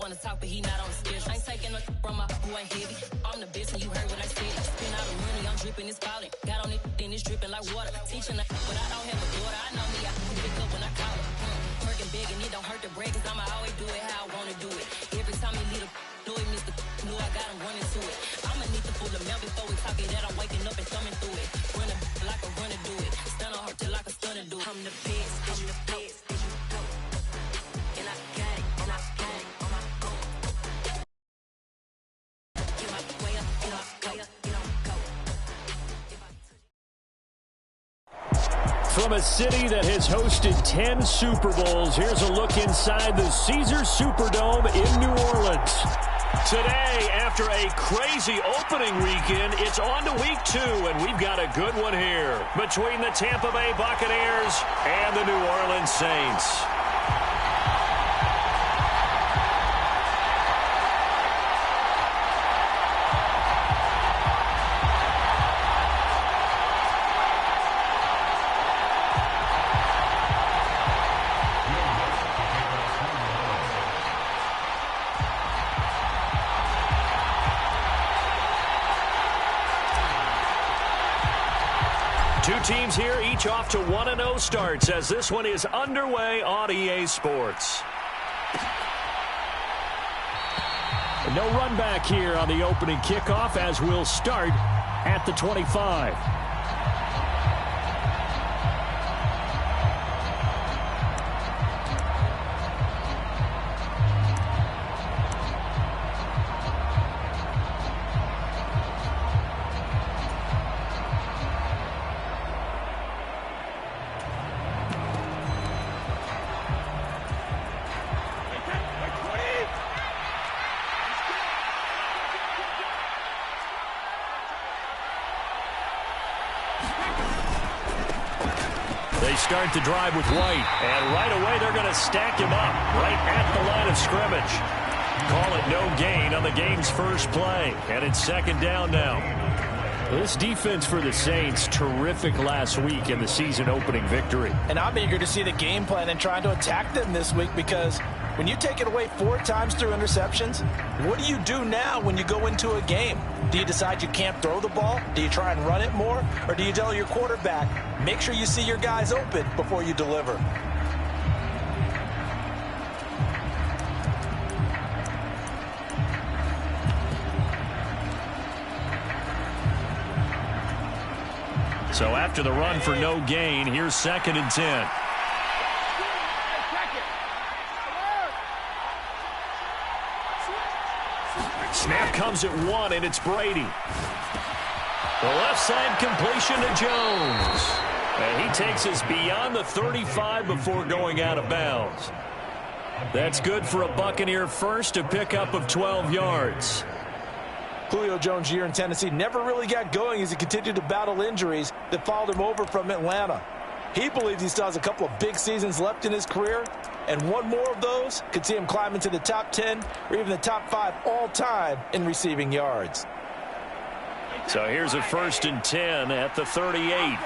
wanna talk, but he not on the schedule. I ain't taking no from my who ain't heavy. I'm the best, and you heard what I said. Spend all the money, I'm dripping, it's falling. Got on it, then it's dripping like water. Teaching her, but I don't have a daughter. I know me, I can pick up when I call her. Working big, and it don't hurt to break, cause I'ma always do it how I wanna do it. Every time he lead a know it, Mr. Know I got him running to it. I'ma need to pull the mail before we talk it that I'm waking up and thumbing through it. Running like a runner do it. Stun on her till like a stunner do it. I'm the best, I'm the best. And I got it, and I got it on my own. Get my way up, you know, go, you know, go. From a city that has hosted 10 Super Bowls, here's a look inside the Caesars Superdome in New Orleans. Today, after a crazy opening weekend, it's on to week 2, and we've got a good one here between the Tampa Bay Buccaneers and the New Orleans Saints. Two teams here, each off to 1-0 starts as this one is underway on EA Sports. No run back here on the opening kickoff as we'll start at the 25. They start the drive with White, and right away they're going to stack him up right at the line of scrimmage. Call it no gain on the game's first play, and it's second down now. This defense for the Saints, terrific last week in the season opening victory. And I'm eager to see the game plan and trying to attack them this week, because when you take it away 4 times through interceptions, what do you do now when you go into a game? Do you decide you can't throw the ball? Do you try and run it more? Or do you tell your quarterback, make sure you see your guys open before you deliver? So after the run for no gain, here's 2nd and 10. Snap comes at 1, and it's Brady. The left side completion to Jones. And he takes us beyond the 35 before going out of bounds. That's good for a Buccaneer first, a pickup of 12 yards. Julio Jones' year in Tennessee never really got going as he continued to battle injuries that followed him over from Atlanta. He believes he still has a couple of big seasons left in his career, and one more of those could see him climb into the top 10 or even the top 5 all-time in receiving yards. So here's a 1st and 10 at the 38.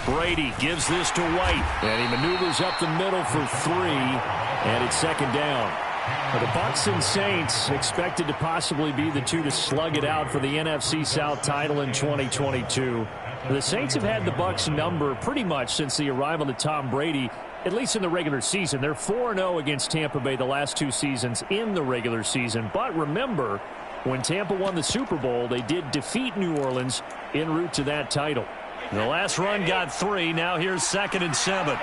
Brady gives this to White, and he maneuvers up the middle for 3, and it's 2nd down. The Bucs and Saints expected to possibly be the two to slug it out for the NFC South title in 2022. The Saints have had the Bucs number pretty much since the arrival of Tom Brady, at least in the regular season. They're 4-0 against Tampa Bay the last 2 seasons in the regular season. But remember, when Tampa won the Super Bowl, they did defeat New Orleans en route to that title. The last run got 3. Now here's 2nd and 7.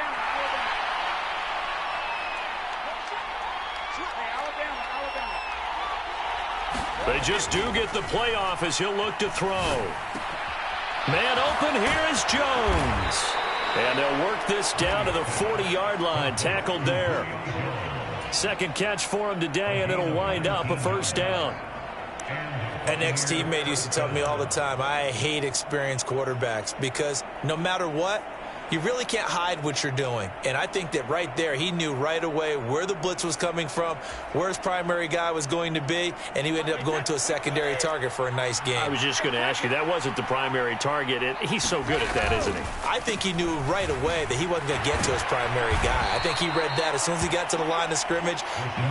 They just do get the playoff as he'll look to throw. Man open, here is Jones. And they'll work this down to the 40-yard line, tackled there. Second catch for him today, and it'll wind up a 1st down. An ex-teammate used to tell me all the time, I hate experienced quarterbacks because no matter what, You really can't hide what you're doing. And I think that right there, he knew right away where the blitz was coming from, where his primary guy was going to be, and he ended up going to a secondary target for a nice game. I was just going to ask you, that wasn't the primary target. He's so good at that, isn't he? I think he knew right away that he wasn't going to get to his primary guy. I think he read that as soon as he got to the line of scrimmage,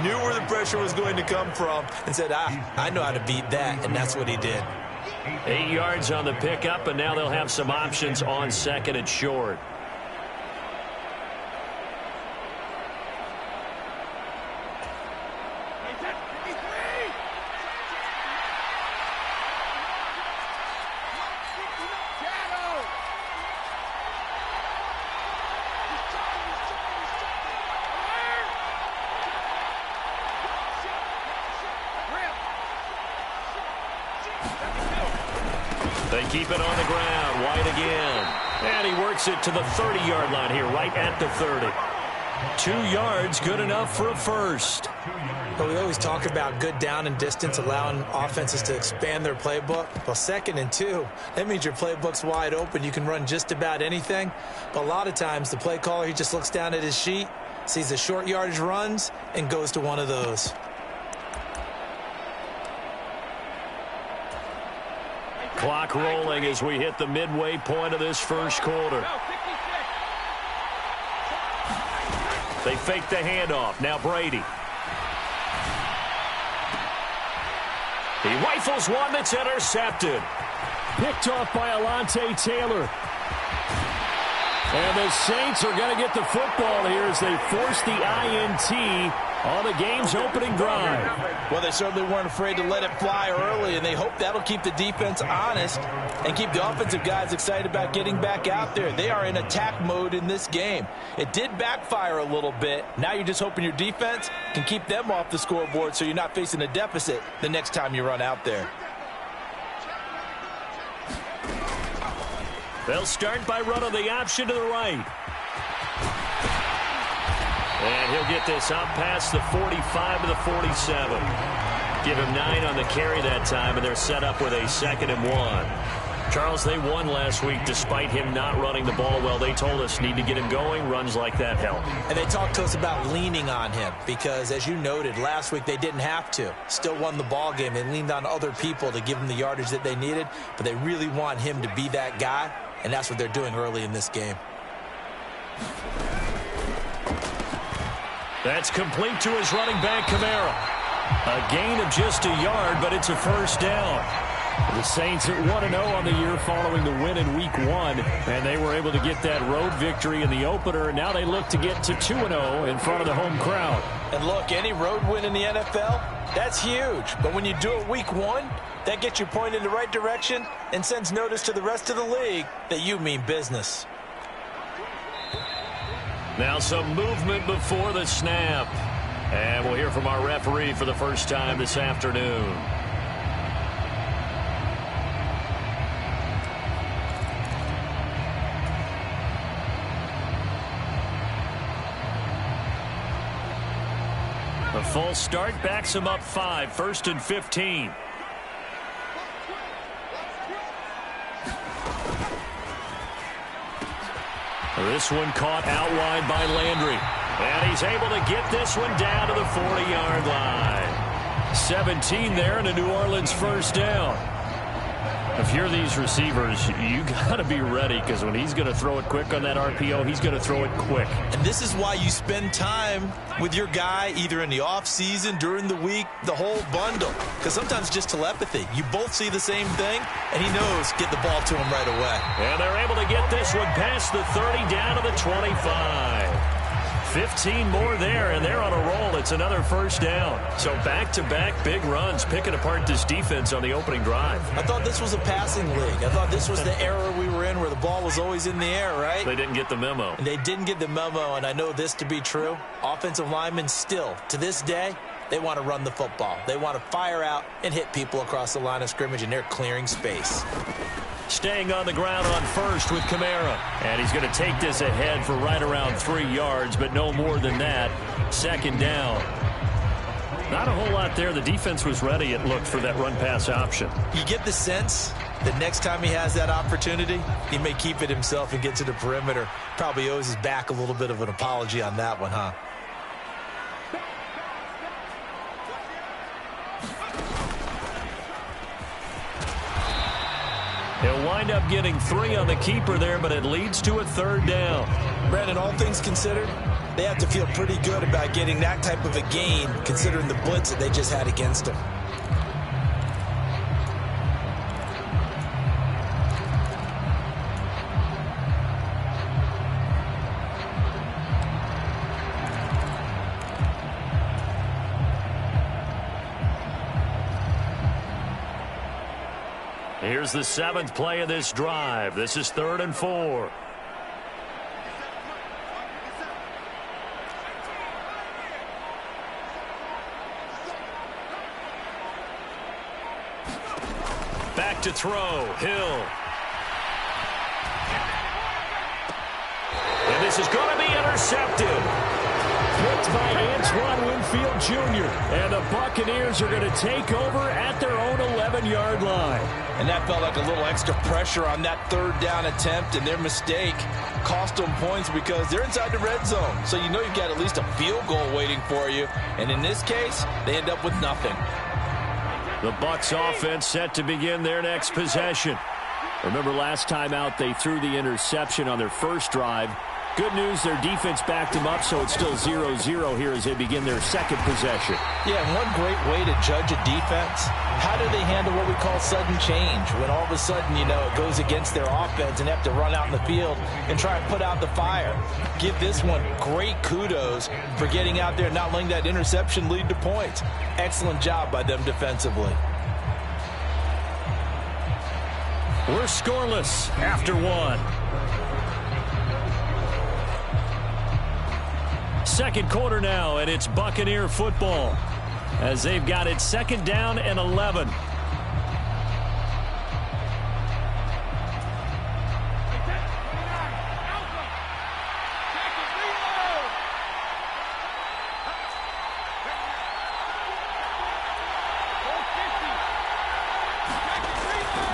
knew where the pressure was going to come from, and said, I know how to beat that, and that's what he did. 8 yards on the pickup, and now they'll have some options on second and short. They keep it on the ground. White again. And he works it to the 30-yard line here, right at the 30. 2 yards, good enough for a first. But we always talk about good down and distance, allowing offenses to expand their playbook. Well, 2nd and 2, that means your playbook's wide open. You can run just about anything. But a lot of times, the play caller, he just looks down at his sheet, sees the short yardage runs, and goes to one of those. Clock rolling as we hit the midway point of this first quarter. They fake the handoff. Now Brady. He rifles one that's intercepted. Picked off by Alontae Taylor. And the Saints are going to get the football here as they force the INT on the game's opening drive. Well, they certainly weren't afraid to let it fly early, and they hope that'll keep the defense honest and keep the offensive guys excited about getting back out there. They are in attack mode in this game. It did backfire a little bit. Now you're just hoping your defense can keep them off the scoreboard so you're not facing a deficit the next time you run out there. They'll start by running the option to the right. And he'll get this up past the 45 to the 47. Give him 9 on the carry that time, and they're set up with a 2nd and 1. Charles, they won last week despite him not running the ball well. They told us need to get him going. Runs like that help. And they talked to us about leaning on him because, as you noted, last week they didn't have to. Still won the ball game. They leaned on other people to give them the yardage that they needed, but they really want him to be that guy, and that's what they're doing early in this game. That's complete to his running back, Kamara. A gain of just a yard, but it's a first down. The Saints at 1-0 on the year following the win in Week 1, and they were able to get that road victory in the opener, and now they look to get to 2-0 in front of the home crowd. And look, any road win in the NFL, that's huge. But when you do it Week 1, that gets you pointed in the right direction and sends notice to the rest of the league that you mean business. Now some movement before the snap. And we'll hear from our referee for the first time this afternoon. A false start backs him up 5, 1st and 15. This one caught out wide by Landry. And he's able to get this one down to the 40-yard line. 17 there and a New Orleans first down. If you're these receivers, you got to be ready because when he's going to throw it quick on that RPO, he's going to throw it quick. And this is why you spend time with your guy either in the offseason, during the week, the whole bundle. Because sometimes it's just telepathy. You both see the same thing, and he knows get the ball to him right away. And they're able to get this one past the 30 down to the 25. 15 more there, and they're on a roll. It's another first down. So back-to-back big runs, picking apart this defense on the opening drive. I thought this was a passing league. I thought this was the era we were in where the ball was always in the air, right? They didn't get the memo. And they didn't get the memo, and I know this to be true. Offensive linemen still, to this day, they want to run the football. They want to fire out and hit people across the line of scrimmage, and they're clearing space. Staying on the ground on first with Kamara. And he's going to take this ahead for right around 3 yards, but no more than that. 2nd down. Not a whole lot there. The defense was ready, it looked, for that run-pass option. You get the sense the next time he has that opportunity, he may keep it himself and get to the perimeter. Probably owes his back a little bit of an apology on that one, huh? He'll wind up getting 3 on the keeper there, but it leads to a 3rd down. Brandon, all things considered, they have to feel pretty good about getting that type of a gain, considering the blitz that they just had against them. Here's the 7th play of this drive. This is 3rd and 4. Back to throw. Hill. And this is going to be intercepted. Picked by Antoine Winfield Jr. And the Buccaneers are going to take over at their own 11-yard line. And that felt like a little extra pressure on that 3rd down attempt, and their mistake cost them points because they're inside the red zone. So you know you've got at least a field goal waiting for you. And in this case, they end up with nothing. The Bucs offense set to begin their next possession. Remember last time out they threw the interception on their first drive. Good news, their defense backed them up, so it's still 0-0 here as they begin their second possession. Yeah, and one great way to judge a defense, how do they handle what we call sudden change? When all of a sudden, you know, it goes against their offense and they have to run out in the field and try and put out the fire. Give this one great kudos for getting out there and not letting that interception lead to points. Excellent job by them defensively. We're scoreless after 1. Second quarter now, and it's Buccaneer football as they've got it 2nd down and 11.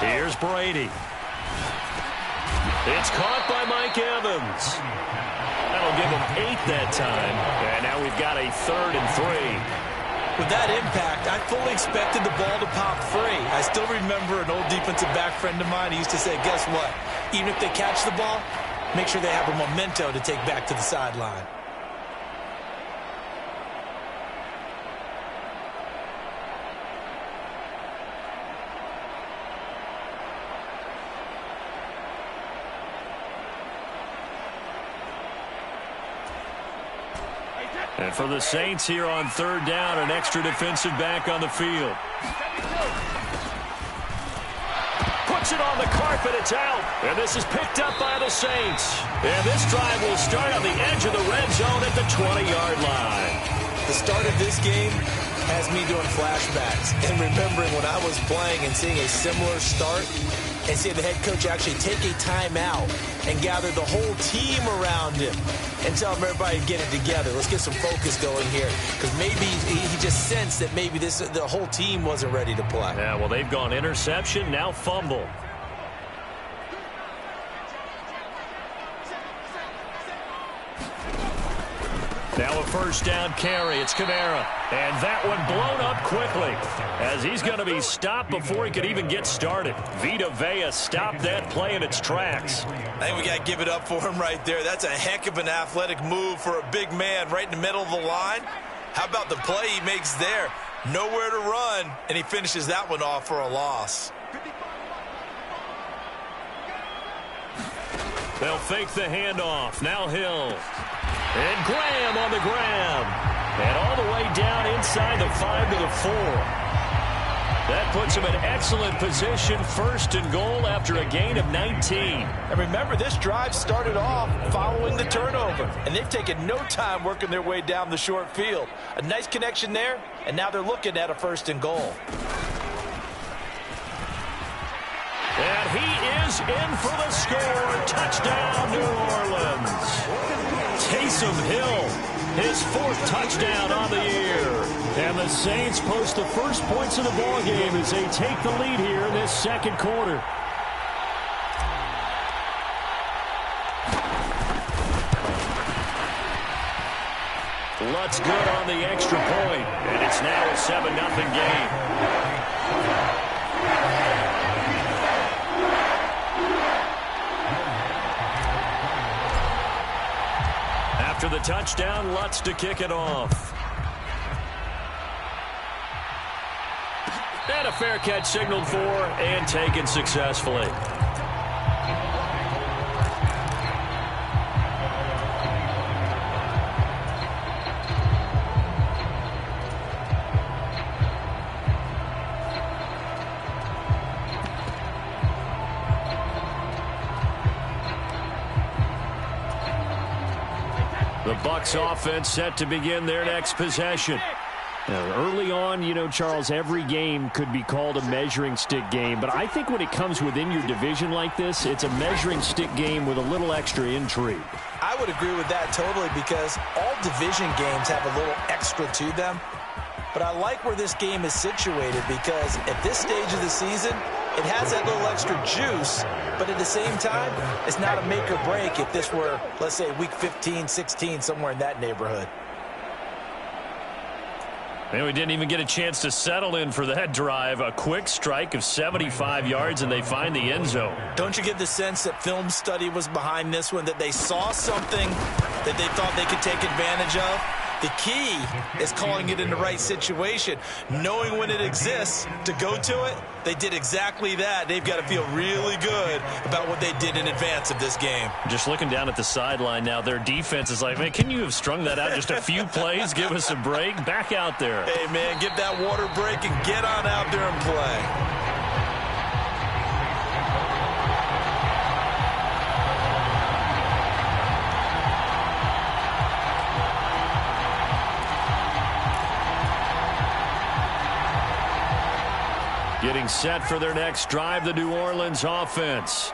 Here's Brady. It's caught by Mike Evans. That'll give him 8 that time. And now we've got a 3rd and 3. With that impact, I fully expected the ball to pop free. I still remember an old defensive back friend of mine. He used to say, guess what? Even if they catch the ball, make sure they have a memento to take back to the sideline. And for the Saints here on 3rd down, an extra defensive back on the field. Puts it on the carpet, it's out. And this is picked up by the Saints. And this drive will start on the edge of the red zone at the 20-yard line. The start of this game has me doing flashbacks and remembering when I was playing and seeing a similar start and seeing the head coach actually take a timeout and gather the whole team around him and tell them everybody to get it together. Let's get some focus going here, because maybe he just sensed that maybe the whole team wasn't ready to play. Yeah, well, they've gone interception, now fumble. Now a 1st down carry. It's Kamara. And that one blown up quickly as he's going to be stopped before he could even get started. Vita Vea stopped that play in its tracks. I think we got to give it up for him right there. That's a heck of an athletic move for a big man right in the middle of the line. How about the play he makes there? Nowhere to run, and he finishes that one off for a loss. They'll fake the handoff. Now Hill. And Graham on the ground. And all the way down inside the 5 to the 4. That puts him in excellent position, 1st and goal after a gain of 19. And remember, this drive started off following the turnover. And they've taken no time working their way down the short field. A nice connection there, and now they're looking at a 1st and goal. And he is in for the score. Touchdown, New Orleans. Taysom Hill His 4th touchdown on the year. And the Saints post the first points of the ballgame as they take the lead here in this second quarter. Lutz good on the extra point, and it's now a 7-0 game. After the touchdown, Lutz to kick it off. And a fair catch signaled for and taken successfully. The Bucs offense set to begin their next possession. Now, early on, you know, Charles, every game could be called a measuring stick game. But I think when it comes within your division like this, it's a measuring stick game with a little extra intrigue. I would agree with that totally because all division games have a little extra to them. But I like where this game is situated because at this stage of the season, it has that little extra juice, but at the same time, it's not a make or break if this were, let's say, week 15, 16, somewhere in that neighborhood. And we didn't even get a chance to settle in for that drive. A quick strike of 75 yards, and they find the end zone. Don't you get the sense that film study was behind this one, that they saw something that they thought they could take advantage of? The key is calling it in the right situation, knowing when it exists to go to it. They did exactly that. They've got to feel really good about what they did in advance of this game. Just looking down at the sideline now, their defense is like, man, can you have strung that out just a few plays? Give us a break. Back out there. Hey, man, give that water break and get on out there and play. Getting set for their next drive, the New Orleans offense.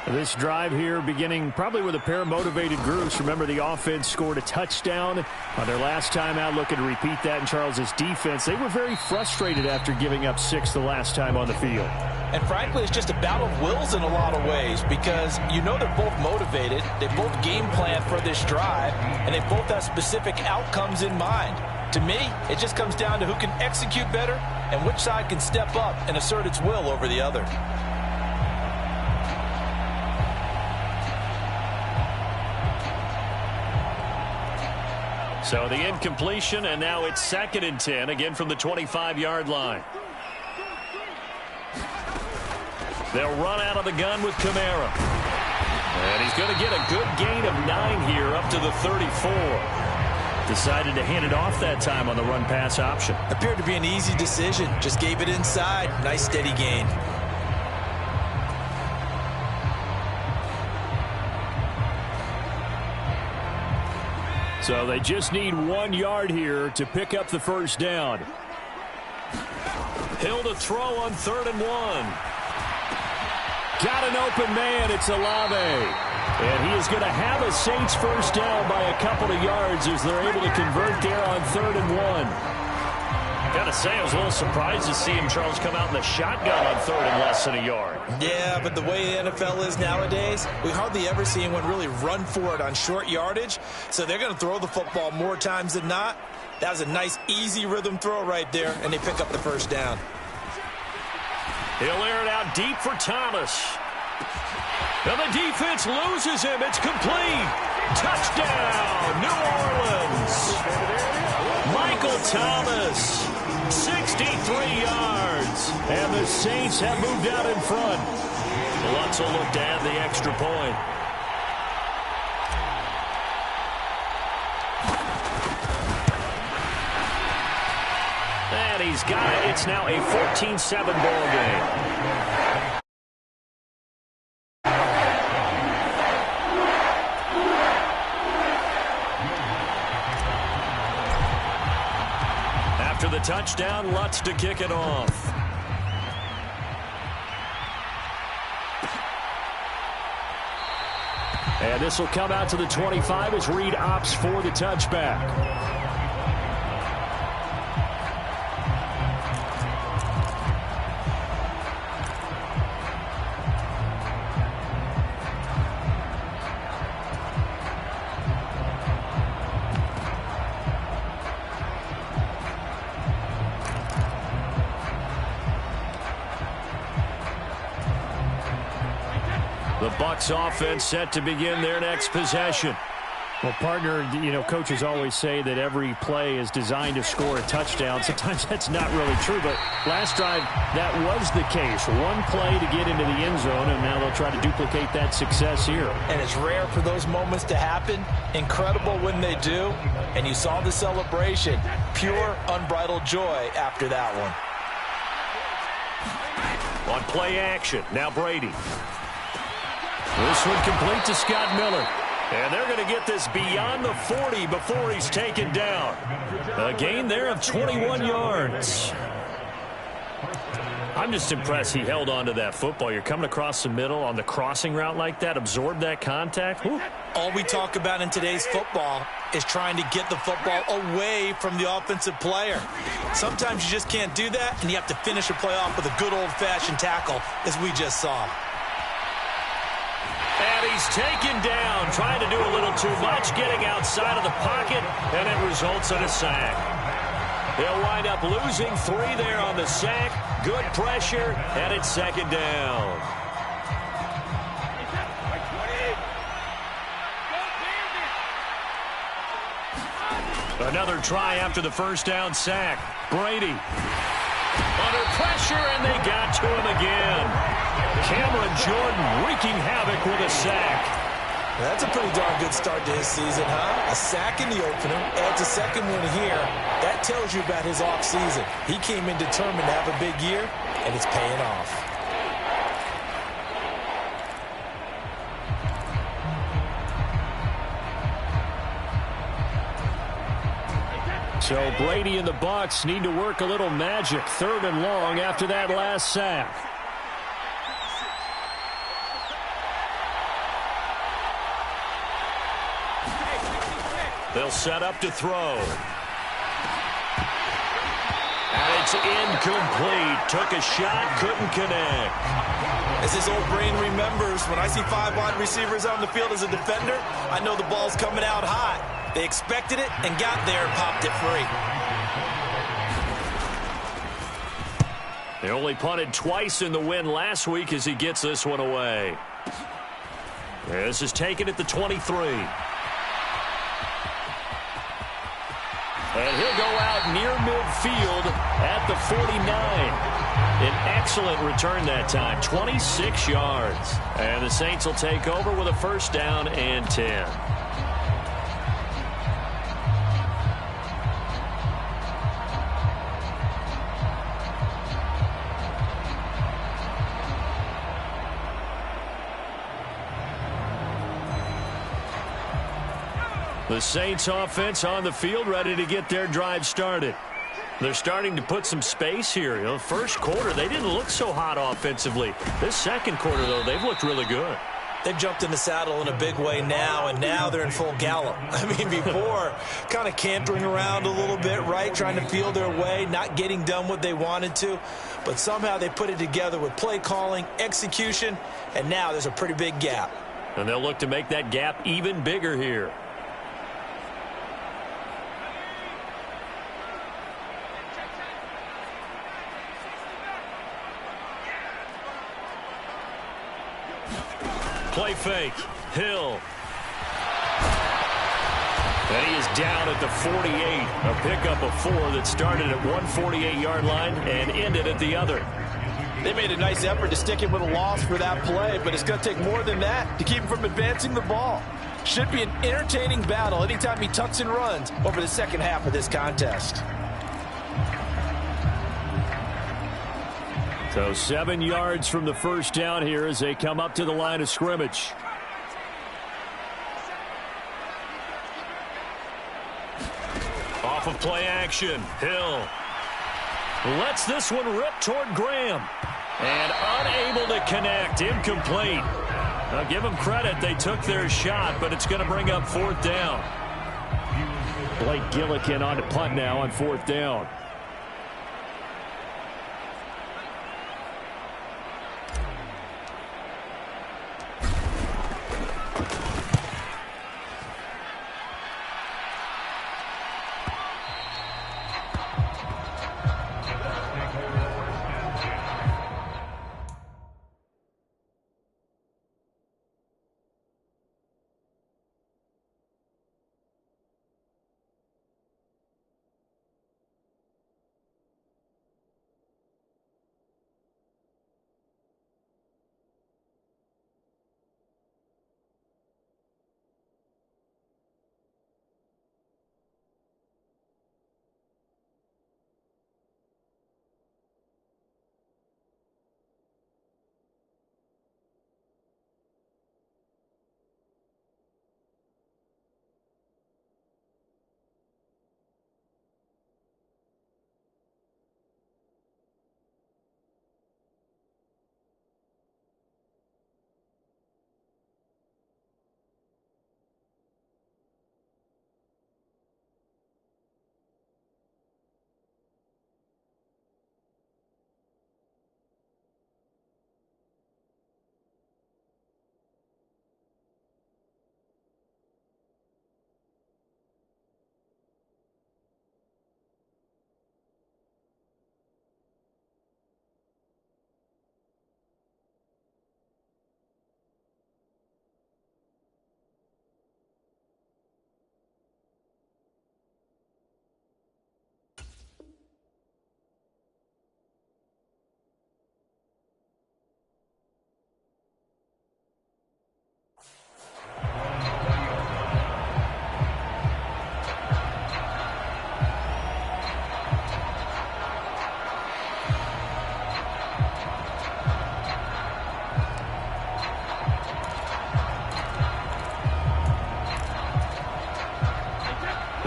This drive here beginning probably with a pair of motivated groups. Remember, the offense scored a touchdown on their last time out. Looking to repeat that in Charles's defense. They were very frustrated after giving up 6 the last time on the field. And frankly, it's just a battle of wills in a lot of ways because you know they're both motivated. They both game plan for this drive, and they both have specific outcomes in mind. To me, it just comes down to who can execute better and which side can step up and assert its will over the other. So the incompletion, and now it's 2nd and 10, again from the 25-yard line. They'll run out of the gun with Kamara. And he's going to get a good gain of 9 here up to the 34. Decided to hand it off that time on the run-pass option. Appeared to be an easy decision. Just gave it inside. Nice steady gain. So they just need 1 yard here to pick up the first down. Hill to throw on 3rd and 1. Got an open man. It's Olave. And he is going to have a Saints first down by a couple of yards as they're able to convert there on 3rd and 1. Got to say, I was a little surprised to see him, Charles, come out in the shotgun on 3rd and less than a yard. Yeah, but the way the NFL is nowadays, we hardly ever see anyone really run for it on short yardage. So they're going to throw the football more times than not. That was a nice, easy rhythm throw right there, and they pick up the first down. He'll air it out deep for Thomas. And the defense loses him. It's complete. Touchdown, New Orleans. Michael Thomas, 63 yards. And the Saints have moved out in front. Lutz will look to add the extra point. And he's got it. It's now a 14-7 ball game. After the touchdown, Lutz to kick it off. And And this will come out to the 25 as Reed opts for the touchback. The Bucs offense set to begin their next possession. Well, partner, coaches always say that every play is designed to score a touchdown. Sometimes that's not really true, but last drive, that was the case. One play to get into the end zone, and now they'll try to duplicate that success here. And it's rare for those moments to happen. Incredible when they do. And you saw the celebration. Pure, unbridled joy after that one. On play action, now Brady. This one complete to Scott Miller. And they're going to get this beyond the 40 before he's taken down. A gain there of 21 yards. I'm just impressed he held on to that football. You're coming across the middle on the crossing route like that, absorb that contact. Whew. All we talk about in today's football is trying to get the football away from the offensive player. Sometimes you just can't do that, and you have to finish a play off with a good old-fashioned tackle, as we just saw. And he's taken down, trying to do a little too much, getting outside of the pocket, and it results in a sack. They'll wind up losing 3 there on the sack. Good pressure, and it's second down. Another try after the first down sack. Brady under pressure, and they got to him again. Cameron Jordan wreaking havoc with a sack. That's a pretty darn good start to his season, huh? A sack in the opener, adds a second one here. That tells you about his offseason. He came in determined to have a big year, and it's paying off. So Brady and the Bucs need to work a little magic. 3rd and long after that last sack. They'll set up to throw. And it's incomplete. Took a shot, couldn't connect. As his old brain remembers, when I see 5 wide receivers on the field as a defender, I know the ball's coming out hot. They expected it and got there and popped it free. They only punted twice in the win last week as he gets this one away. This is taken at the 23. And he'll go out near midfield at the 49. An excellent return that time, 26 yards. And the Saints will take over with a first down and 10. The Saints offense on the field, ready to get their drive started. They're starting to put some space here. First quarter, they didn't look so hot offensively. This second quarter, though, they've looked really good. They've jumped in the saddle in a big way now, and now they're in full gallop. I mean, before, kind of cantering around a little bit, right, trying to feel their way, not getting done what they wanted to. But somehow they put it together with play calling, execution, and now there's a pretty big gap. And they'll look to make that gap even bigger here. Play fake. Hill. And he is down at the 48. A pickup of 4 that started at 148-yard line and ended at the other. They made a nice effort to stick him with a loss for that play, but it's going to take more than that to keep him from advancing the ball. Should be an entertaining battle anytime he tucks and runs over the second half of this contest. So 7 yards from the first down here as they come up to the line of scrimmage. Off of play action, Hill lets this one rip toward Graham. And unable to connect, incomplete. Now give them credit. They took their shot, but it's going to bring up 4th down. Blake Gillikin on to punt now on 4th down.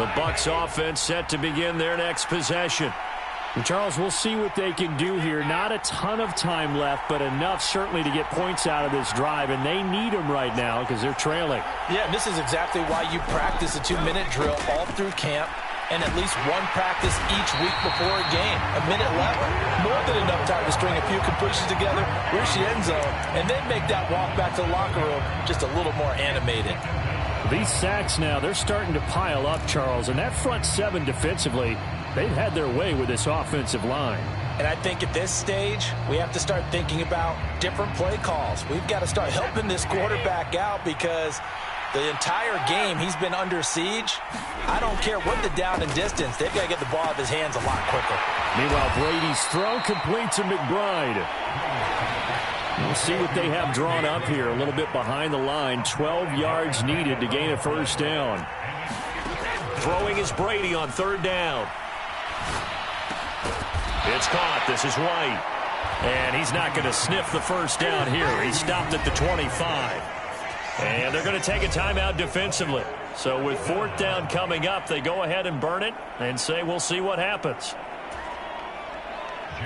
The Bucs offense set to begin their next possession. And Charles, we'll see what they can do here. Not a ton of time left, but enough certainly to get points out of this drive, and they need them right now because they're trailing. Yeah, this is exactly why you practice a 2-minute drill all through camp and at least one practice each week before a game. A minute left, more than enough time to string a few completions together, reach the end zone, and then make that walk back to the locker room just a little more animated. These sacks now, they're starting to pile up, Charles, and that front seven defensively, they've had their way with this offensive line. And I think at this stage, we have to start thinking about different play calls. We've got to start helping this quarterback out because the entire game he's been under siege. I don't care what the down and distance. They've got to get the ball out of his hands a lot quicker. Meanwhile, Brady's throw complete to McBride. We'll see what they have drawn up here. A little bit behind the line. 12 yards needed to gain a first down. Throwing is Brady on 3rd down. It's caught. This is White. And he's not going to sniff the first down here. He stopped at the 25. And they're going to take a timeout defensively. So with 4th down coming up, they go ahead and burn it and say we'll see what happens.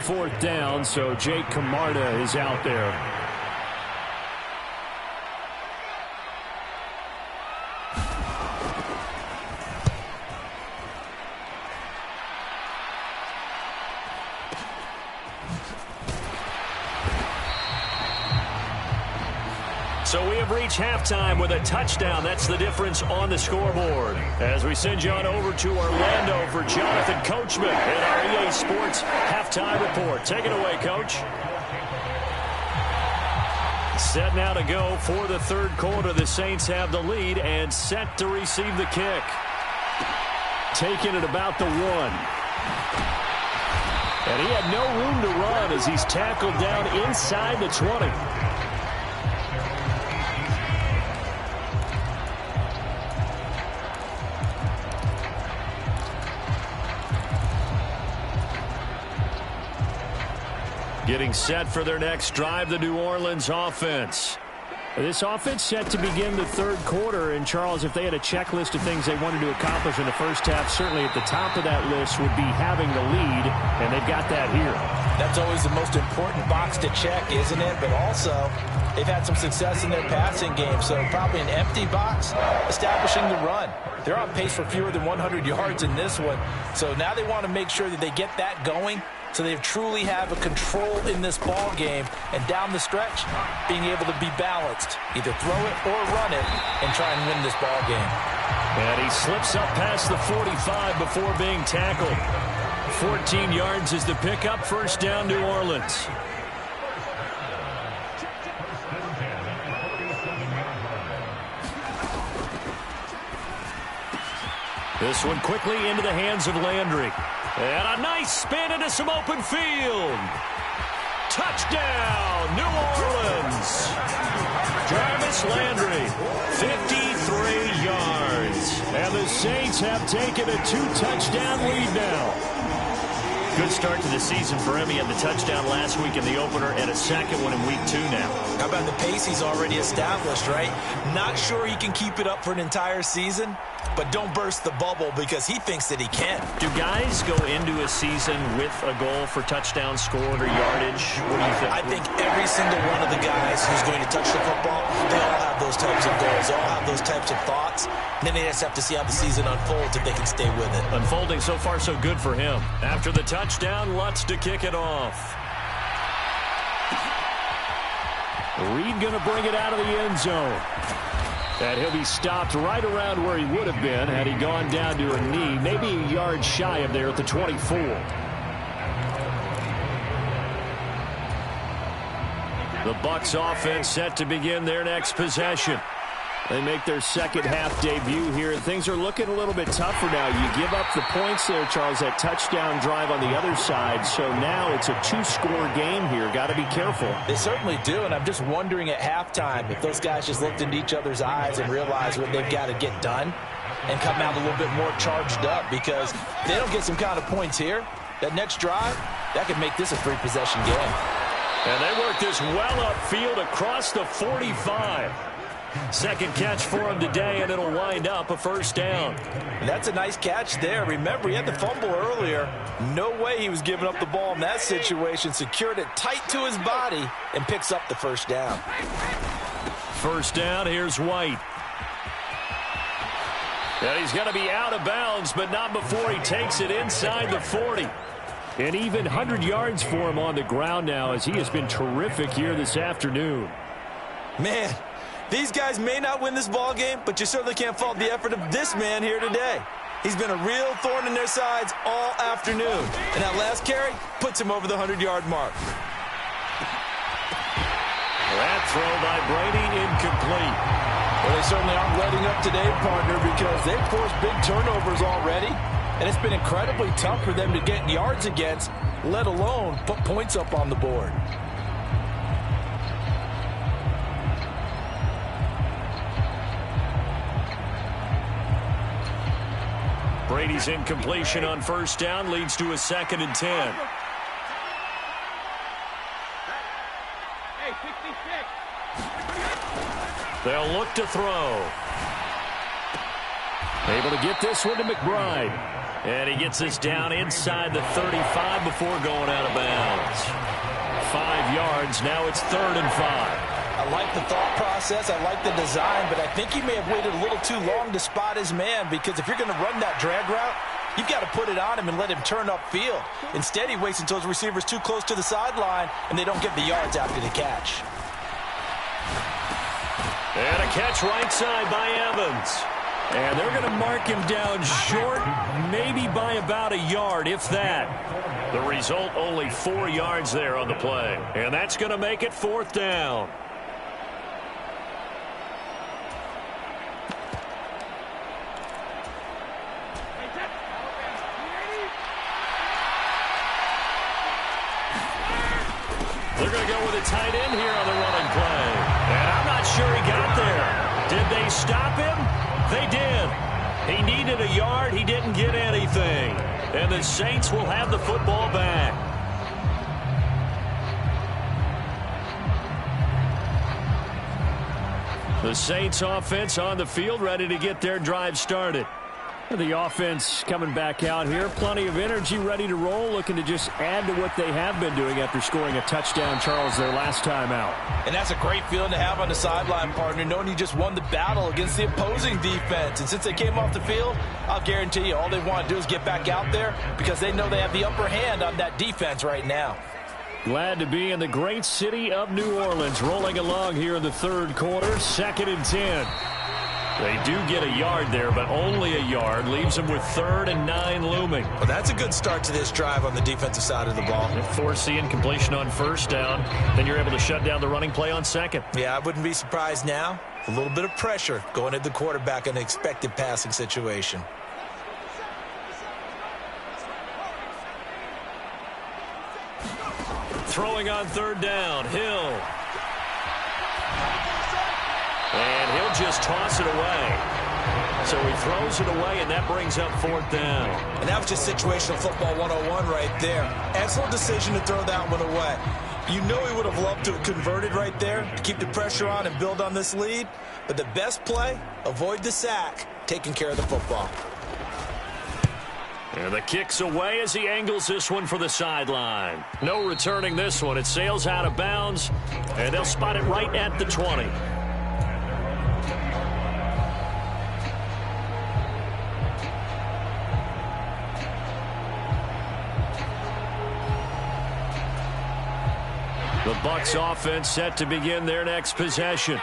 4th down, so Jake Camarda is out there. So we have reached halftime with a touchdown. That's the difference on the scoreboard. As we send you on over to Orlando for Jonathan Coachman in our EA Sports halftime report. Take it away, Coach. Set now to go for the 3rd quarter. The Saints have the lead and set to receive the kick. Taking it about the 1. And he had no room to run as he's tackled down inside the 20. Getting set for their next drive, the New Orleans offense. This offense set to begin the third quarter. And, Charles, if they had a checklist of things they wanted to accomplish in the first half, certainly at the top of that list would be having the lead, and they've got that here. That's always the most important box to check, isn't it? But also, they've had some success in their passing game, so probably an empty box, establishing the run. They're on pace for fewer than 100 yards in this one, so now they want to make sure that they get that going so they truly have a control in this ball game, and down the stretch, being able to be balanced, either throw it or run it, and try and win this ball game. And he slips up past the 45 before being tackled. 14 yards is the pickup. First down, New Orleans. This one quickly into the hands of Landry. And a nice spin into some open field. Touchdown, New Orleans. Jarvis Landry, 53 yards. And the Saints have taken a 2-touchdown lead now. Good start to the season for him. He had the touchdown last week in the opener and a second one in week 2 now. How about the pace he's already established, right? Not sure he can keep it up for an entire season, but don't burst the bubble because he thinks that he can. Do guys go into a season with a goal for touchdown scored or yardage? What do you think? I think every single one of the guys who's going to touch the football, they all have those types of goals. They all have those types of thoughts. And then they just have to see how the season unfolds if they can stay with it. Unfolding so far so good for him. After the touchdown, Lutz to kick it off. Reed going to bring it out of the end zone. And he'll be stopped right around where he would have been had he gone down to a knee, maybe a yard shy of there at the 24. The Bucs offense set to begin their next possession. They make their second half debut here, and things are looking a little bit tougher now. You give up the points there, Charles, that touchdown drive on the other side, so now it's a 2-score game here. Got to be careful. They certainly do, and I'm just wondering at halftime if those guys just looked into each other's eyes and realized what they've got to get done and come out a little bit more charged up, because if they don't get some kind of points here, that next drive, that could make this a 3-possession game. And they work this well upfield across the 45. Second catch for him today, and it'll wind up a first down. And that's a nice catch there. Remember, he had the fumble earlier. No way he was giving up the ball in that situation. Secured it tight to his body and picks up the first down. First down, here's White. And he's going to be out of bounds, but not before he takes it inside the 40. And even 100 yards for him on the ground now, as he has been terrific here this afternoon. Man, these guys may not win this ball game, but you certainly can't fault the effort of this man here today. He's been a real thorn in their sides all afternoon. And that last carry puts him over the 100-yard mark. That throw by Brady incomplete. Well, they certainly aren't letting up today, partner, because they've forced big turnovers already. And it's been incredibly tough for them to get yards against, let alone put points up on the board. Brady's incompletion on first down leads to a 2nd and 10. They'll look to throw. Able to get this one to McBride. And he gets this down inside the 35 before going out of bounds. 5 yards. Now it's 3rd and 5. I like the thought process. I like the design, but I think he may have waited a little too long to spot his man, because if you're going to run that drag route, you've got to put it on him and let him turn upfield. Instead, he waits until his receiver's too close to the sideline, and they don't get the yards after the catch. And a catch right side by Evans. And they're going to mark him down short, maybe by about a yard, if that. The result, only 4 yards there on the play. And that's going to make it 4th down. They're going to go with a tight end here on the running play. And I'm not sure he got there. Did they stop him? They did. He needed a yard. He didn't get anything. And the Saints will have the football back. The Saints offense on the field, ready to get their drive started. The offense coming back out here. Plenty of energy, ready to roll, looking to just add to what they have been doing after scoring a touchdown, Charles, their last time out. And that's a great feeling to have on the sideline, partner, knowing you just won the battle against the opposing defense. And since they came off the field, I'll guarantee you all they want to do is get back out there because they know they have the upper hand on that defense right now. Glad to be in the great city of New Orleans, rolling along here in the third quarter, 2nd and 10. They do get a yard there, but only a yard. Leaves them with 3rd and 9 looming. Well, that's a good start to this drive on the defensive side of the ball. Force the incompletion on 1st down. Then you're able to shut down the running play on 2nd. Yeah, I wouldn't be surprised now. A little bit of pressure going at the quarterback in an expected passing situation. Throwing on 3rd down, Hill. And he'll just toss it away. So he throws it away, and that brings up 4th down. And that was just situational football 101 right there. Excellent decision to throw that one away. You know he would have loved to have converted right there to keep the pressure on and build on this lead. But the best play, avoid the sack, taking care of the football. And the kick's away as he angles this one for the sideline. No returning this one. It sails out of bounds, and they'll spot it right at the 20. The Bucs offense set to begin their next possession.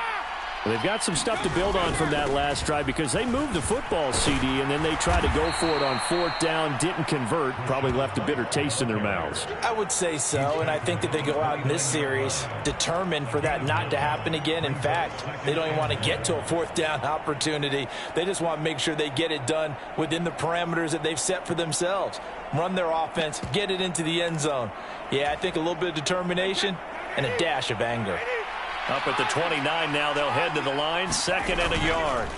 They've got some stuff to build on from that last drive because they moved the football, CD, and then they tried to go for it on 4th down, didn't convert, probably left a bitter taste in their mouths. I would say so, and I think that they go out in this series determined for that not to happen again. In fact, they don't even want to get to a 4th down opportunity. They just want to make sure they get it done within the parameters that they've set for themselves. Run their offense, get it into the end zone. Yeah, I think a little bit of determination and a dash of anger. Up at the 29 now, they'll head to the line, 2nd and a yard.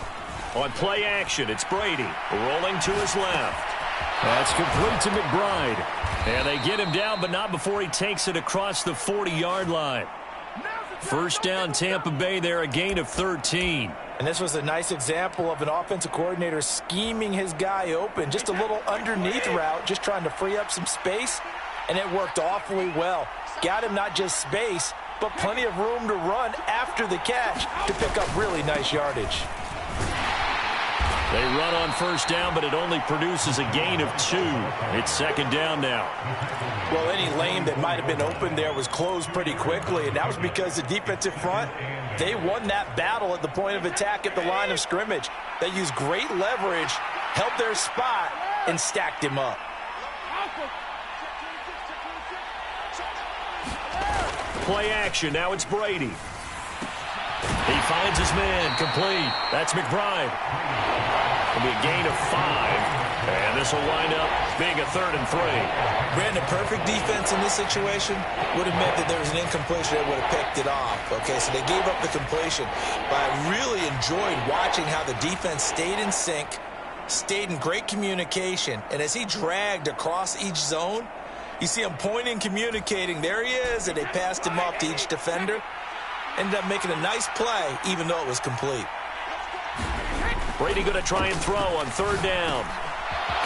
On play action, it's Brady rolling to his left. That's complete to McBride. And they get him down, but not before he takes it across the 40-yard line. 1st down, Tampa Bay there, a gain of 13. And this was a nice example of an offensive coordinator scheming his guy open. Just a little underneath route, just trying to free up some space, and it worked awfully well. Got him not just space, but plenty of room to run after the catch to pick up really nice yardage. They run on 1st down, but it only produces a gain of 2. It's 2nd down now. Well, any lane that might have been open there was closed pretty quickly, and that was because the defensive front, they won that battle at the point of attack at the line of scrimmage. They used great leverage, held their spot, and stacked him up. Play action. Now it's Brady. He finds his man. Complete. That's McBride. It'll be a gain of 5. And this will wind up being a 3rd and 3. Brandon, perfect defense in this situation would have meant that there was an incompletion that would have picked it off. Okay, so they gave up the completion. But I really enjoyed watching how the defense stayed in sync, stayed in great communication. And as he dragged across each zone, you see him pointing, communicating. There he is, and they passed him off to each defender. Ended up making a nice play, even though it was complete. Brady going to try and throw on 3rd down.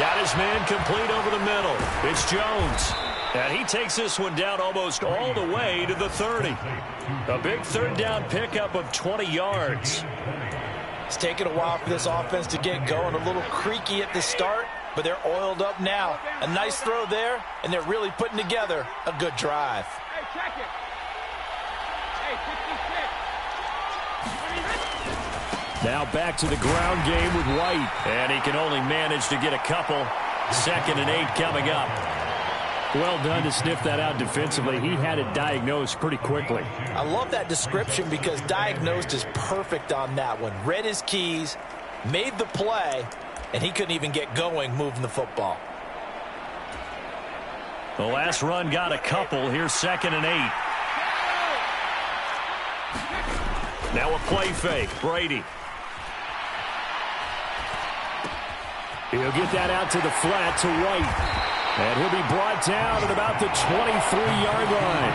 Got his man complete over the middle. It's Jones. And he takes this one down almost all the way to the 30. A big 3rd down pickup of 20 yards. It's taken a while for this offense to get going. A little creaky at the start, but they're oiled up now. A nice throw there, and they're really putting together a good drive. Hey, check it. Hey, 56. Now back to the ground game with White. And he can only manage to get a couple. 2nd and 8 coming up. Well done to sniff that out defensively. He had it diagnosed pretty quickly. I love that description because diagnosed is perfect on that one. Read his keys, made the play, and he couldn't even get going moving the football. The last run got a couple. Here's 2nd and 8. Now a play fake. Brady. He'll get that out to the flat to White. And he'll be brought down at about the 23-yard line.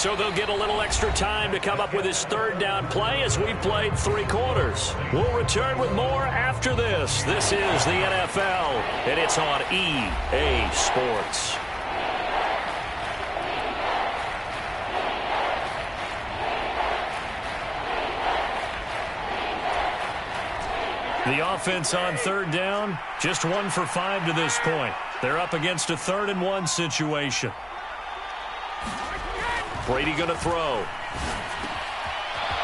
So they'll get a little extra time to come up with his third down play as we've played 3 quarters. We'll return with more after this. This is the NFL, and it's on EA Sports. The offense on third down, just 1 for 5 to this point. They're up against a 3rd and 1 situation. Brady going to throw.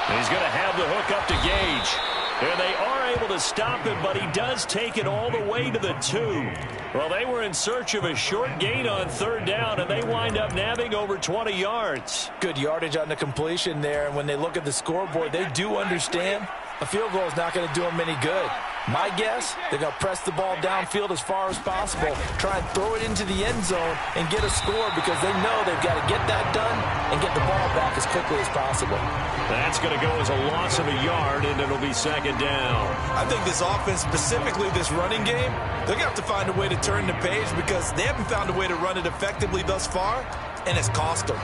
And he's going to have the hook up to Gage. And they are able to stop him, but he does take it all the way to the 2. Well, they were in search of a short gain on third down, and they wind up nabbing over 20 yards. Good yardage on the completion there, and when they look at the scoreboard, they do understand a field goal is not going to do them any good. My guess, they're going to press the ball downfield as far as possible, try and throw it into the end zone and get a score because they know they've got to get that done and get the ball back as quickly as possible. That's going to go as a loss of a yard, and it'll be 2nd down. I think this offense, specifically this running game, they're going to have to find a way to turn the page because they haven't found a way to run it effectively thus far, and it's cost them.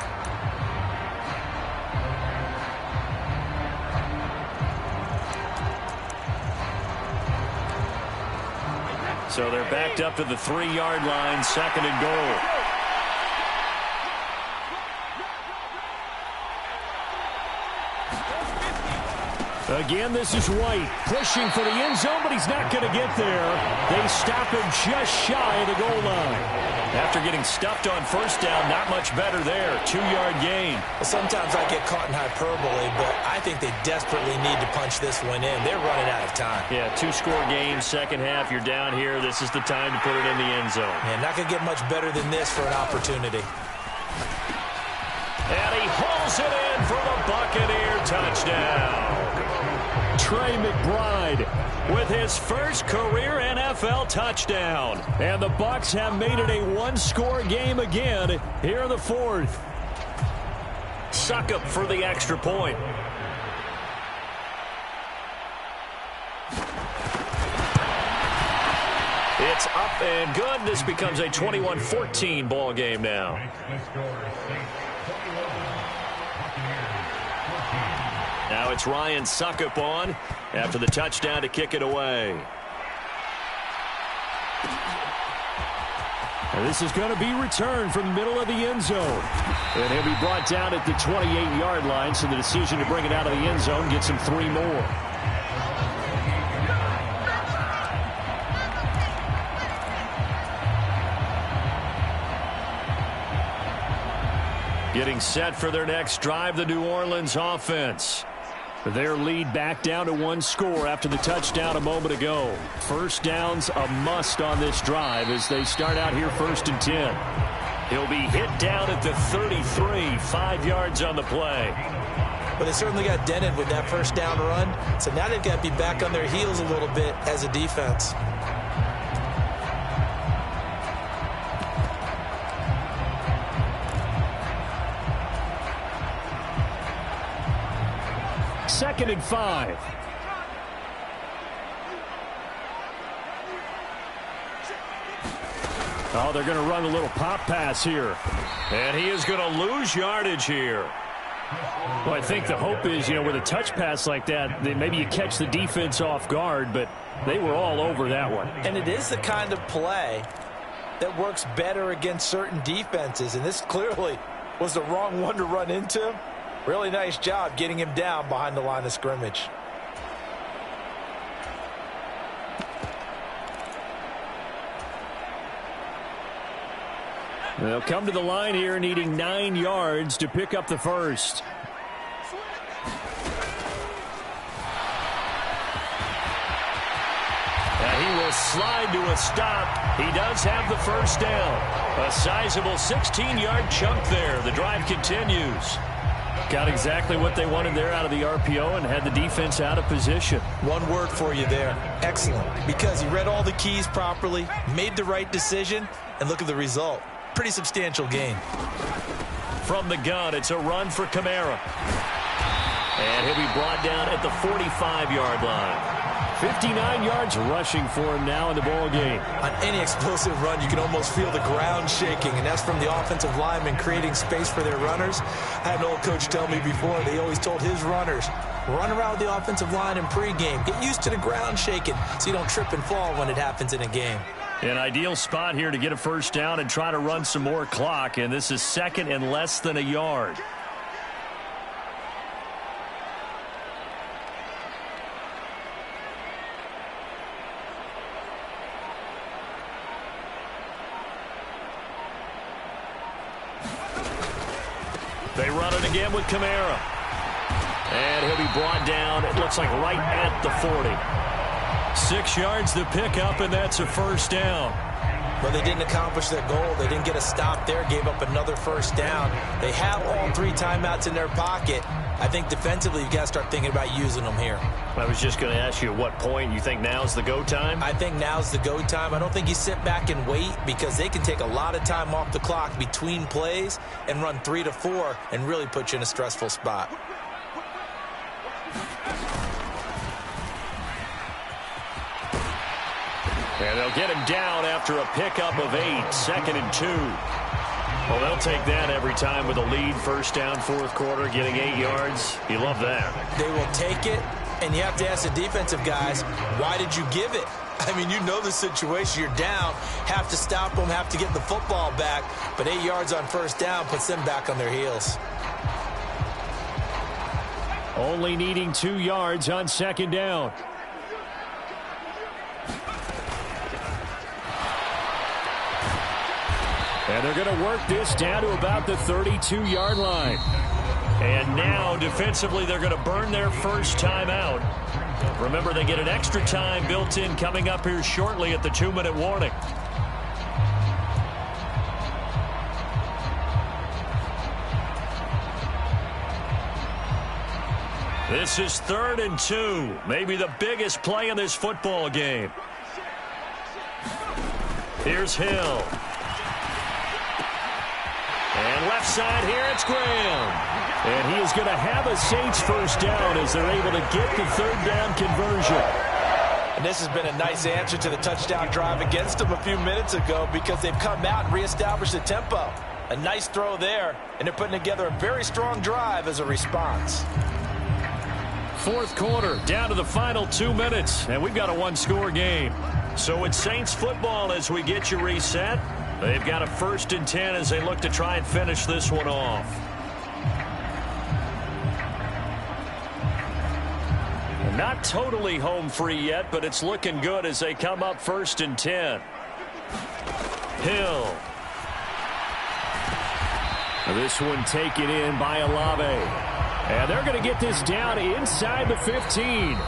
So they're backed up to the 3-yard line, 2nd and goal. Again, this is White pushing for the end zone, but he's not going to get there. They stop him just shy of the goal line. After getting stuffed on first down, not much better there. 2-yard gain. Well, sometimes I get caught in hyperbole, but I think they desperately need to punch this one in. They're running out of time. Yeah, 2-score game, second half. You're down here. This is the time to put it in the end zone. Yeah, not going to get much better than this for an opportunity. And he hauls it in for the Buccaneer touchdown. Trey McBride with his first career NFL touchdown. And the Bucs have made it a 1-score game again here in the 4th. Succop for the extra point. It's up and good. This becomes a 21-14 ball game now. Now it's Ryan Succop on after the touchdown to kick it away. And this is going to be returned from the middle of the end zone. And he'll be brought down at the 28-yard line, so the decision to bring it out of the end zone gets him 3 more. Getting set for their next drive, the New Orleans offense. Their lead back down to 1 score after the touchdown a moment ago. First down's a must on this drive as they start out here 1st and 10. He'll be hit down at the 33, 5 yards on the play. But they certainly got dented with that first down run, so now they've got to be back on their heels a little bit as a defense. Second and 5. Oh, they're going to run a little pop pass here. And he is going to lose yardage here. Well, I think the hope is, with a touch pass like that, maybe you catch the defense off guard, but they were all over that one. And it is the kind of play that works better against certain defenses, and this clearly was the wrong one to run into. Really nice job getting him down behind the line of scrimmage. They'll come to the line here needing 9 yards to pick up the first. And he will slide to a stop. He does have the first down. A sizable 16-yard chunk there. The drive continues. Got exactly what they wanted there out of the RPO and had the defense out of position. One word for you there, excellent, because he read all the keys properly, made the right decision, and look at the result. Pretty substantial gain. From the gun, it's a run for Kamara. And he'll be brought down at the 45-yard line. 59 yards rushing for him now in the ball game. On any explosive run, you can almost feel the ground shaking, and that's from the offensive linemen creating space for their runners. I had an old coach tell me before, they always told his runners, run around with the offensive line in pregame. Get used to the ground shaking so you don't trip and fall when it happens in a game. An ideal spot here to get a first down and try to run some more clock, and this is second and less than a yard. They run it again with Kamara. And he'll be brought down, it looks like right at the 40. 6 yards to pick up, and that's a first down. But they didn't accomplish their goal. They didn't get a stop there, gave up another first down. They have all 3 timeouts in their pocket. I think defensively you've got to start thinking about using them here. I was just going to ask you at what point you think now's the go time? I think now's the go time. I don't think you sit back and wait because they can take a lot of time off the clock between plays and run 3 to 4 and really put you in a stressful spot. And they'll get him down after a pickup of 8, 2nd and 2. Well, they'll take that every time with a lead, first down, fourth quarter, getting 8 yards. You love that. They will take it, and you have to ask the defensive guys, why did you give it? I mean, you know the situation. You're down, have to stop them, have to get the football back, but 8 yards on first down puts them back on their heels. Only needing 2 yards on second down. And they're going to work this down to about the 32-yard line. And now, defensively, they're going to burn their first time out. Remember, they get an extra time built in coming up here shortly at the 2-minute warning. This is 3rd and 2. Maybe the biggest play in this football game. Here's Hill. And left side here, it's Graham. And he is going to have a Saints first down as they're able to get the 3rd down conversion. And this has been a nice answer to the touchdown drive against them a few minutes ago because they've come out and reestablished the tempo. A nice throw there, and they're putting together a very strong drive as a response. Fourth quarter, down to the final 2 minutes, and we've got a one-score game. So it's Saints football as we get you reset. They've got a 1st and 10 as they look to try and finish this one off. Not totally home free yet, but it's looking good as they come up 1st and 10. Hill. This one taken in by Olave. And they're going to get this down inside the 15.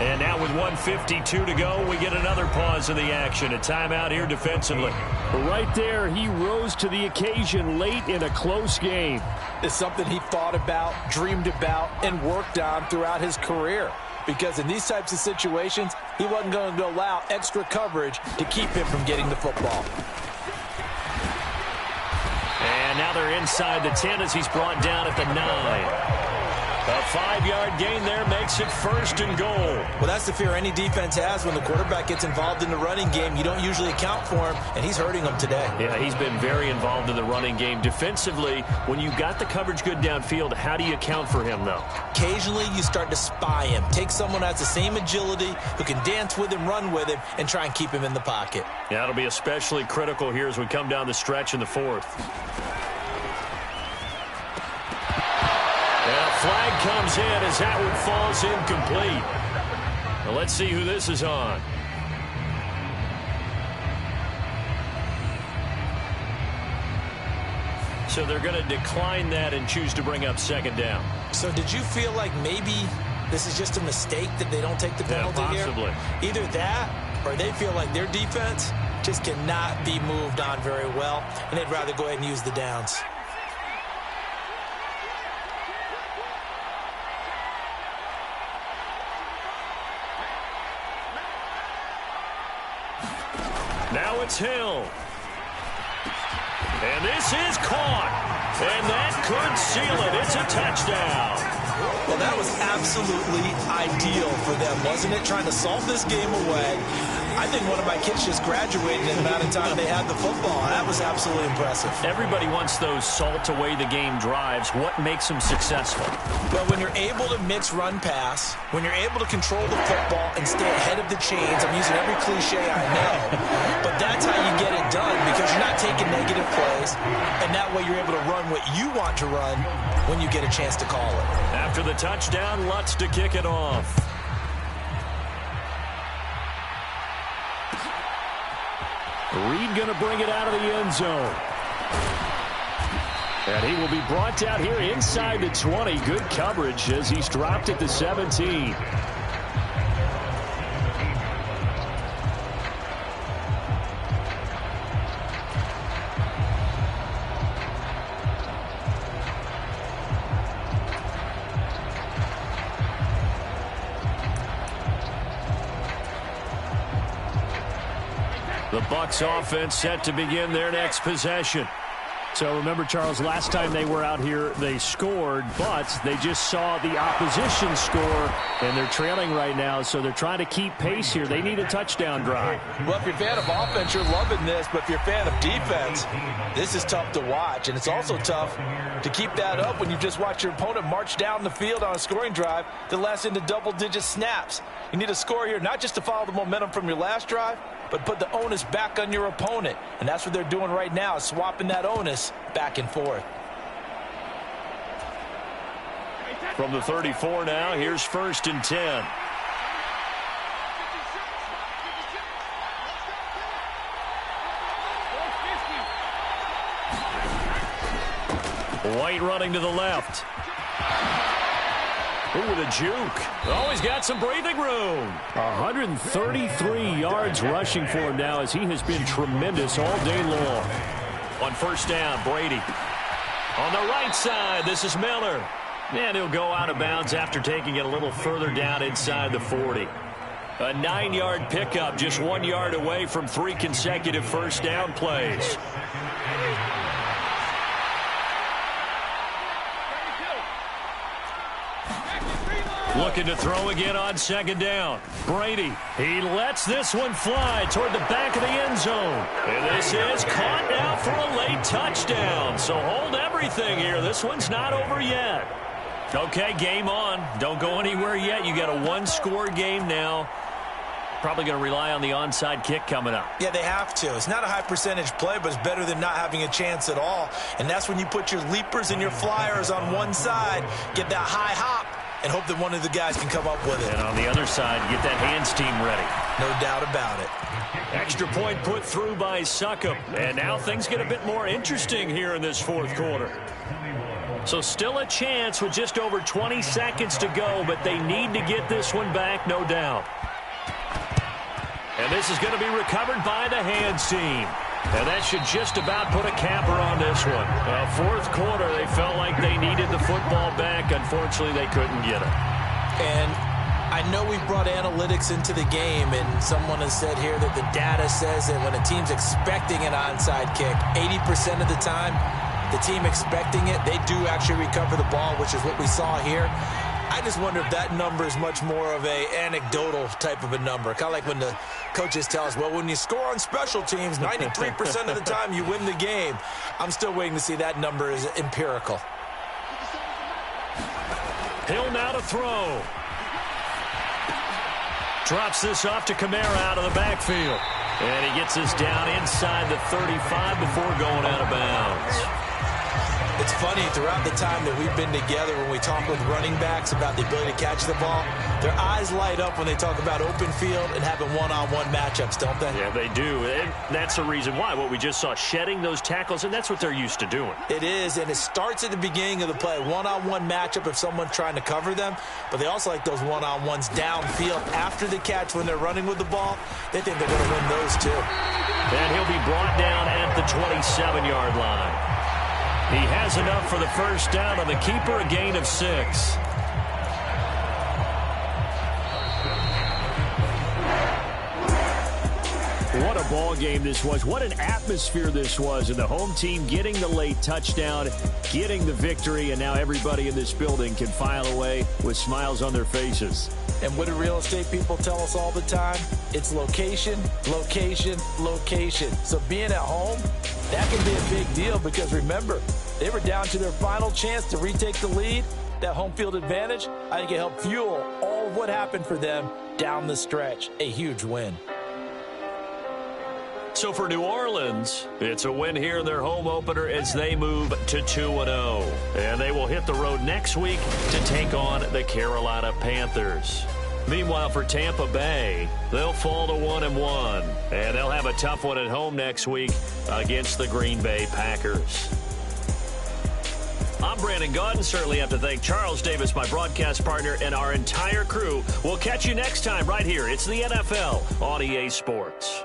And now with 1:52 to go, we get another pause in the action. A timeout here defensively. Right there, he rose to the occasion late in a close game. It's something he thought about, dreamed about, and worked on throughout his career. Because in these types of situations, he wasn't going to allow extra coverage to keep him from getting the football. And now they're inside the 10 as he's brought down at the 9. A 5-yard gain there makes it 1st and goal. Well, that's the fear any defense has when the quarterback gets involved in the running game. You don't usually account for him, and he's hurting them today. Yeah, he's been very involved in the running game. Defensively, when you've got the coverage good downfield, how do you account for him, though? Occasionally, you start to spy him. Take someone who has the same agility, who can dance with him, run with him, and try and keep him in the pocket. Yeah, that'll be especially critical here as we come down the stretch in the 4th. Flag comes in as that one falls incomplete. Now let's see who this is on. So they're going to decline that and choose to bring up 2nd down. So did you feel like maybe this is just a mistake that they don't take the penalty possibly here? Either that or they feel like their defense just cannot be moved on very well, and they'd rather go ahead and use the downs. Now it's Hill. And this is caught. And that could seal it. It's a touchdown. Well, that was absolutely ideal for them, wasn't it? Trying to salt this game away. I think one of my kids just graduated in the amount of time they had the football. That was absolutely impressive. Everybody wants those salt-away-the-game drives. What makes them successful? Well, when you're able to mix run-pass, when you're able to control the football and stay ahead of the chains, I'm using every cliche I know, but that's how you get it done because you're not taking negative plays, and that way you're able to run what you want to run when you get a chance to call it. After the touchdown, Lutz to kick it off. Reed going to bring it out of the end zone. And he will be brought down here inside the 20. Good coverage as he's dropped at the 17. The Bucs offense set to begin their next possession. So remember, Charles, last time they were out here, they scored, but they just saw the opposition score, and they're trailing right now, so they're trying to keep pace here. They need a touchdown drive. Well, if you're a fan of offense, you're loving this, but if you're a fan of defense, this is tough to watch, and it's also tough to keep that up when you just watch your opponent march down the field on a scoring drive that lasts into double-digit snaps. You need a score here, not just to follow the momentum from your last drive, but put the onus back on your opponent. And that's what they're doing right now, swapping that onus back and forth. From the 34 now, here's 1st and 10. White running to the left. Ooh, with a juke. Oh, he's got some breathing room. 133 yards rushing for him now as he has been tremendous all day long. On 1st down, Brady. On the right side, this is Miller. And he'll go out of bounds after taking it a little further down inside the 40. A 9-yard pickup, just 1 yard away from 3 consecutive 1st down plays. Looking to throw again on 2nd down. Brady, he lets this one fly toward the back of the end zone. And this is caught now for a late touchdown. So hold everything here. This one's not over yet. Okay, game on. Don't go anywhere yet. You got a 1-score game now. Probably going to rely on the onside kick coming up. Yeah, they have to. It's not a high percentage play, but it's better than not having a chance at all. And that's when you put your leapers and your flyers on one side, get that high hop, and hope that one of the guys can come up with it. And on the other side, get that hands team ready. No doubt about it. Extra point put through by Succop. And now things get a bit more interesting here in this 4th quarter. So still a chance with just over 20 seconds to go, but they need to get this one back, no doubt. And this is going to be recovered by the hands team. And that should just about put a capper on this one. 4th quarter, they felt like they needed the football back. Unfortunately, they couldn't get it. And I know we brought analytics into the game, and someone has said here that the data says that when a team's expecting an onside kick, 80% of the time, the team expecting it, they do actually recover the ball, which is what we saw here. I just wonder if that number is much more of a anecdotal type of a number. Kind of like when the coaches tell us, well, when you score on special teams, 93% of the time you win the game. I'm still waiting to see that number is empirical. Hill now to throw. Drops this off to Kamara out of the backfield. And he gets this down inside the 35 before going out of bounds. It's funny, throughout the time that we've been together, when we talk with running backs about the ability to catch the ball, their eyes light up when they talk about open field and having one-on-one matchups, don't they? Yeah, they do. And that's the reason why. What we just saw, shedding those tackles, and that's what they're used to doing. It is, and it starts at the beginning of the play. One-on-one matchup if someone's trying to cover them, but they also like those one-on-ones downfield after the catch when they're running with the ball. They think they're going to win those, too. And he'll be brought down at the 27-yard line. He has enough for the 1st down on the keeper, a gain of 6. What a ball game this was. What an atmosphere this was. And the home team getting the late touchdown, getting the victory, and now everybody in this building can file away with smiles on their faces. And what do real estate people tell us all the time? It's location, location, location. So being at home, that can be a big deal because remember, they were down to their final chance to retake the lead. That home field advantage, I think it helped fuel all of what happened for them down the stretch. A huge win. So for New Orleans, it's a win here in their home opener as they move to 2-0. And they will hit the road next week to take on the Carolina Panthers. Meanwhile, for Tampa Bay, they'll fall to 1-1. And they'll have a tough one at home next week against the Green Bay Packers. I'm Brandon Gaudin. Certainly have to thank Charles Davis, my broadcast partner, and our entire crew. We'll catch you next time right here. It's the NFL on EA Sports.